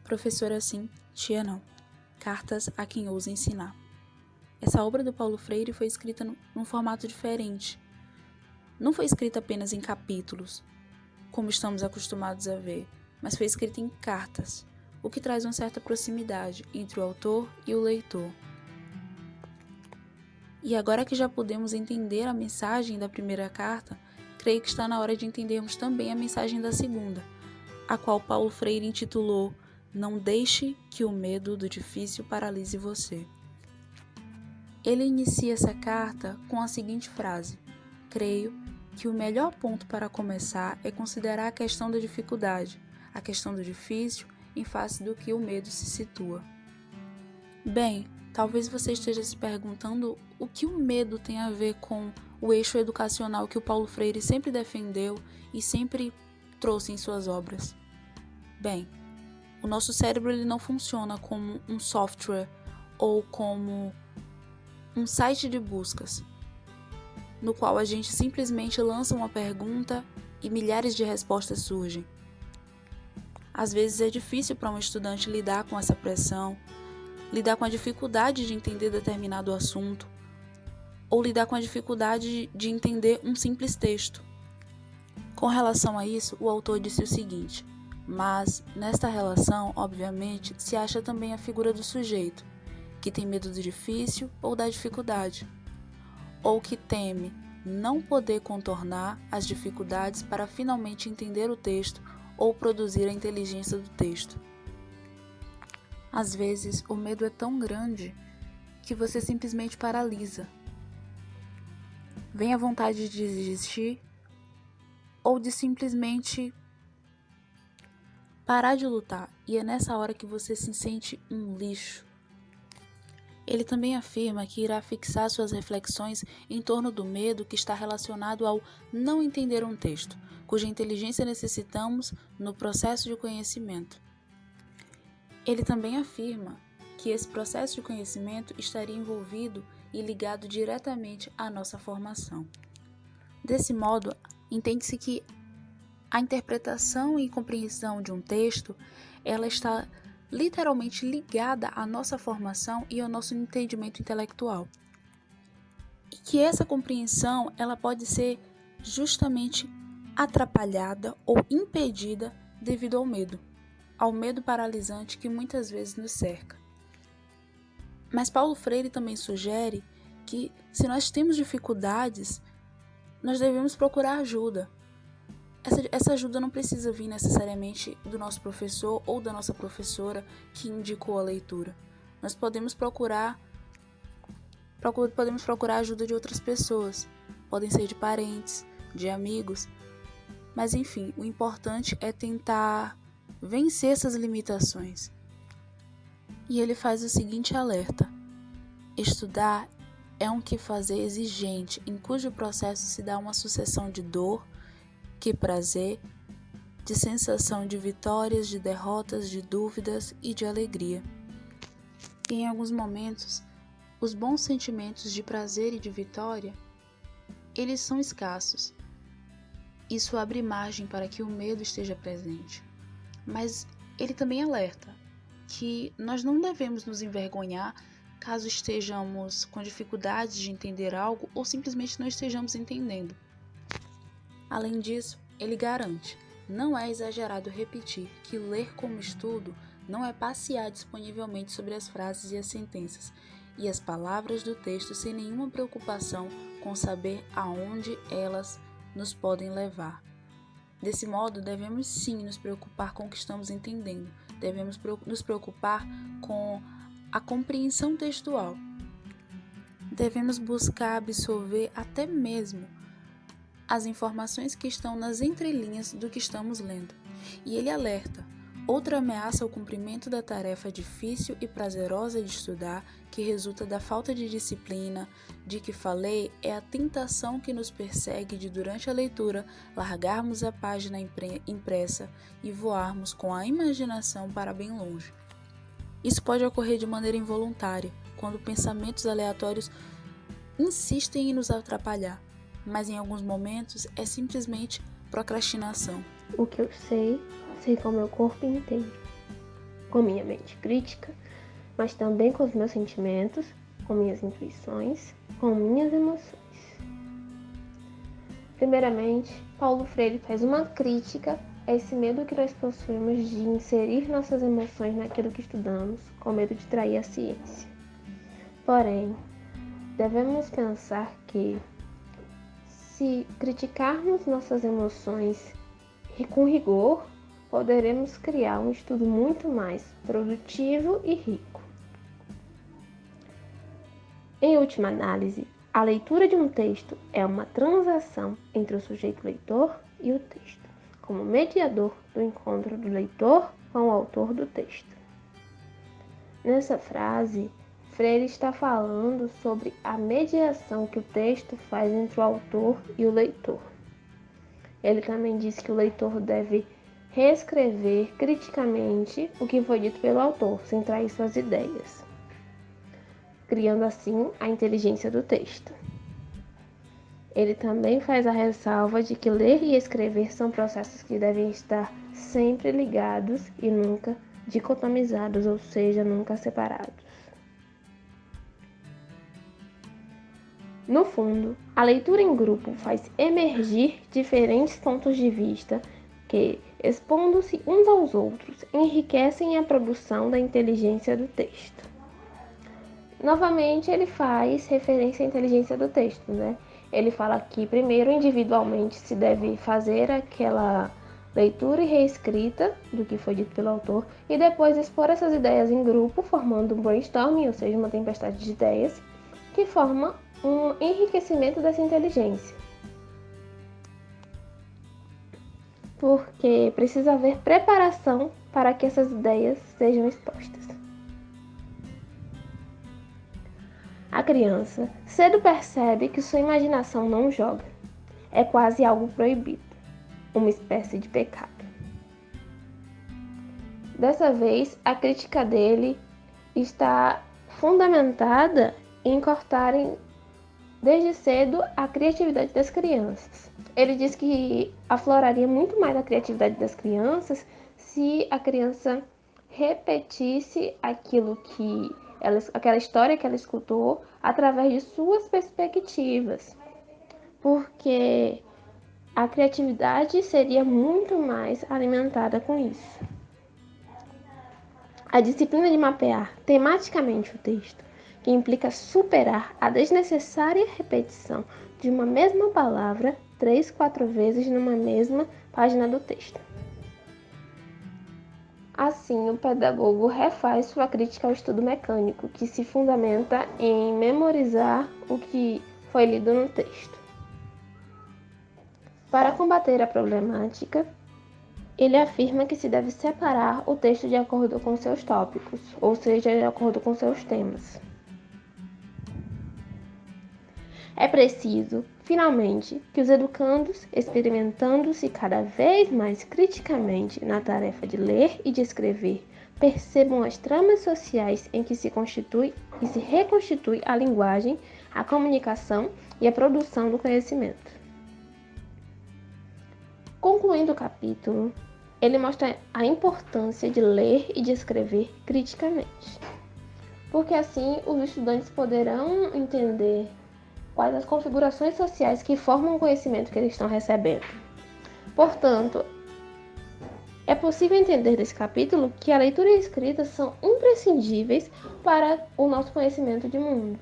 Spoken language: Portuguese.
Professora sim, tia não. Cartas a quem ousa ensinar. Essa obra do Paulo Freire foi escrita num formato diferente. Não foi escrita apenas em capítulos, como estamos acostumados a ver, mas foi escrita em cartas, o que traz uma certa proximidade entre o autor e o leitor. E agora que já podemos entender a mensagem da primeira carta, creio que está na hora de entendermos também a mensagem da segunda, a qual Paulo Freire intitulou "Não deixe que o medo do difícil paralise você". Ele inicia essa carta com a seguinte frase: "Creio que o melhor ponto para começar é considerar a questão da dificuldade, a questão do difícil, em face do que o medo se situa". Bem, talvez você esteja se perguntando o que o medo tem a ver com o eixo educacional que o Paulo Freire sempre defendeu e sempre trouxe em suas obras. Bem, o nosso cérebro ele não funciona como um software ou como um site de buscas, no qual a gente simplesmente lança uma pergunta e milhares de respostas surgem. Às vezes é difícil para um estudante lidar com essa pressão, lidar com a dificuldade de entender determinado assunto, ou lidar com a dificuldade de entender um simples texto. Com relação a isso, o autor disse o seguinte: mas, nesta relação, obviamente, se acha também a figura do sujeito, que tem medo do difícil ou da dificuldade, ou que teme não poder contornar as dificuldades para finalmente entender o texto ou produzir a inteligência do texto. Às vezes, o medo é tão grande que você simplesmente paralisa. Vem a vontade de desistir ou de simplesmente parar de lutar, e é nessa hora que você se sente um lixo. Ele também afirma que irá fixar suas reflexões em torno do medo que está relacionado ao não entender um texto, cuja inteligência necessitamos no processo de conhecimento. Ele também afirma que esse processo de conhecimento estaria envolvido e ligado diretamente à nossa formação. Desse modo, entende-se que a interpretação e compreensão de um texto, ela está literalmente ligada à nossa formação e ao nosso entendimento intelectual. E que essa compreensão, ela pode ser justamente atrapalhada ou impedida devido ao medo paralisante que muitas vezes nos cerca. Mas Paulo Freire também sugere que, se nós temos dificuldades, nós devemos procurar ajuda. Essa ajuda não precisa vir necessariamente do nosso professor ou da nossa professora que indicou a leitura. Nós podemos procurar a ajuda de outras pessoas. Podem ser de parentes, de amigos. Mas enfim, o importante é tentar vencer essas limitações. E ele faz o seguinte alerta: estudar é um que fazer exigente, em cujo processo se dá uma sucessão de dor, que prazer, de sensação de vitórias, de derrotas, de dúvidas e de alegria. E em alguns momentos, os bons sentimentos de prazer e de vitória, eles são escassos. Isso abre margem para que o medo esteja presente. Mas ele também alerta que nós não devemos nos envergonhar caso estejamos com dificuldades de entender algo ou simplesmente não estejamos entendendo. Além disso, ele garante: não é exagerado repetir que ler como estudo não é passear disponivelmente sobre as frases e as sentenças e as palavras do texto sem nenhuma preocupação com saber aonde elas nos podem levar. Desse modo, devemos sim nos preocupar com o que estamos entendendo, devemos nos preocupar com a compreensão textual. Devemos buscar absorver até mesmo as informações que estão nas entrelinhas do que estamos lendo. E ele alerta: outra ameaça ao cumprimento da tarefa difícil e prazerosa de estudar, que resulta da falta de disciplina, de que falei, é a tentação que nos persegue de, durante a leitura, largarmos a página impressa e voarmos com a imaginação para bem longe. Isso pode ocorrer de maneira involuntária, quando pensamentos aleatórios insistem em nos atrapalhar, mas em alguns momentos é simplesmente procrastinação. O que eu sei como meu corpo entende. com minha mente crítica, mas também com os meus sentimentos, com minhas intuições, com minhas emoções. Primeiramente, Paulo Freire faz uma crítica a esse medo que nós possuímos de inserir nossas emoções naquilo que estudamos, com medo de trair a ciência. Porém, devemos pensar que, se criticarmos nossas emoções com rigor, poderemos criar um estudo muito mais produtivo e rico. Em última análise, a leitura de um texto é uma transação entre o sujeito leitor e o texto, como mediador do encontro do leitor com o autor do texto. Nessa frase, Freire está falando sobre a mediação que o texto faz entre o autor e o leitor. Ele também diz que o leitor deve reescrever criticamente o que foi dito pelo autor, sem trair suas ideias, criando assim a inteligência do texto. Ele também faz a ressalva de que ler e escrever são processos que devem estar sempre ligados e nunca dicotomizados, ou seja, nunca separados. No fundo, a leitura em grupo faz emergir diferentes pontos de vista que, expondo-se uns aos outros, enriquecem a produção da inteligência do texto. Novamente, ele faz referência à inteligência do texto, né? Ele fala que, primeiro, individualmente se deve fazer aquela leitura e reescrita do que foi dito pelo autor, e depois expor essas ideias em grupo, formando um brainstorming, ou seja, uma tempestade de ideias, que forma um enriquecimento dessa inteligência. Porque precisa haver preparação para que essas ideias sejam expostas. A criança cedo percebe que sua imaginação não joga. É quase algo proibido, uma espécie de pecado. Dessa vez, a crítica dele está fundamentada em cortarem desde cedo a criatividade das crianças. Ele diz que afloraria muito mais a criatividade das crianças se a criança repetisse aquela história que ela escutou através de suas perspectivas, porque a criatividade seria muito mais alimentada com isso. A disciplina de mapear tematicamente o texto, que implica superar a desnecessária repetição de uma mesma palavra 3, 4 vezes numa mesma página do texto. Assim, o pedagogo refaz sua crítica ao estudo mecânico, que se fundamenta em memorizar o que foi lido no texto. Para combater a problemática, ele afirma que se deve separar o texto de acordo com seus tópicos, ou seja, de acordo com seus temas. É preciso, finalmente, que os educandos, experimentando-se cada vez mais criticamente na tarefa de ler e de escrever, percebam as tramas sociais em que se constitui e se reconstitui a linguagem, a comunicação e a produção do conhecimento. Concluindo o capítulo, ele mostra a importância de ler e de escrever criticamente, porque assim os estudantes poderão entender quais as configurações sociais que formam o conhecimento que eles estão recebendo. Portanto, é possível entender desse capítulo que a leitura e a escrita são imprescindíveis para o nosso conhecimento de mundo.